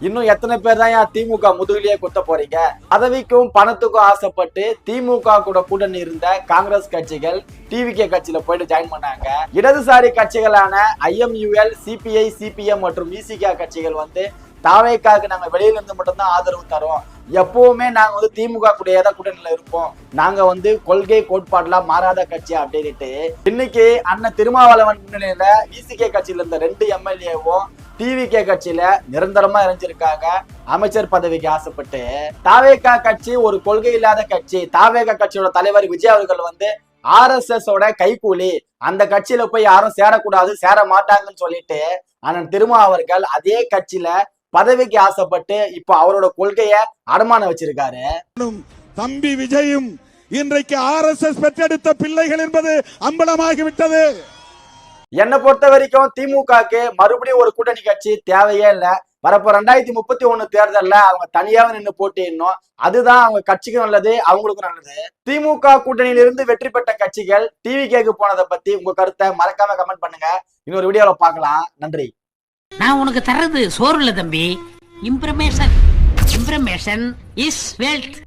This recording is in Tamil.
இன்னும் எத்தனை பேர் தான் திமுக முதுகிலேயே குத்த போறீங்க? பதவிக்கும் பணத்துக்கும் ஆசைப்பட்டு திமுக கூட கூட்டணி இருந்த காங்கிரஸ் கட்சிகள் டிவிகே கட்சியில போயிட்டு ஜாயின் பண்ணாங்க. இடதுசாரி கட்சிகளான ஐஎம்யூஎல், சிபிஐ, சிபிஎம் மற்றும் விசிகா கட்சிகள் தாவேக்காக்கு நாங்க வெளியில இருந்து மட்டும்தான் ஆதரவு தரோம், எப்பவுமே நாங்க திமுக கூட ஏதாவது கூட்டணியில இருப்போம், நாங்க கொள்கை கோட்பாடுலாம் மாறாத கட்சி அப்படின்ட்டு இன்னைக்கு அண்ணன் திருமாவளவன் முன்னிலையில விசிகே கட்சியில இருந்த 2 எம்எல்ஏவும் டிவிகே கட்சியில நிரந்தரமா இணைஞ்சிருக்காங்க. அமைச்சர் பதவிக்கு ஆசைப்பட்டு தாவேகா கட்சி ஒரு கொள்கை இல்லாத கட்சி. தாவேகா கட்சியோட தலைவர் விஜய் அவர்கள் RSS ஓட கைகூலி, அந்த கட்சியில போய் யாரும் சேரக்கூடாது, சேர மாட்டாங்கன்னு சொல்லிட்டு அண்ணன் திருமா அவர்கள் அதே கட்சியில பதவிக்கு ஆசைப்பட்டு இப்ப அவரோட கொள்கைய அடமான வச்சிருக்காரு. தம்பி விஜயும் இன்றைக்கு RSS பெற்றெடுத்த பிள்ளைகள் என்பது அம்பலமாகிவிட்டது. என்னை பொறுத்த வரைக்கும் திமுகக்கு மறுபடியும் ஒரு கூட்டணி கட்சி தேவையே இல்லை. வரப்போ 2031 தேர்தல்ல அவங்க தனியாக நின்று போட்டிடணும். அதுதான் அவங்க கட்சிக்கும் நல்லது, அவங்களுக்கும் நல்லது. திமுக கூட்டணியிலிருந்து வெற்றி பெற்ற கட்சிகள் டிவிகேக்கு போனதை பத்தி உங்க கருத்தை மறக்காம கமெண்ட் பண்ணுங்க. இன்னொரு வீடியோல பார்க்கலாம். நன்றி. நான் உனக்கு தர்றது சோறு இல்ல தம்பி, இம்ப்ரமேஷன். இம்ப்ரமேஷன் இஸ் வெல்த்.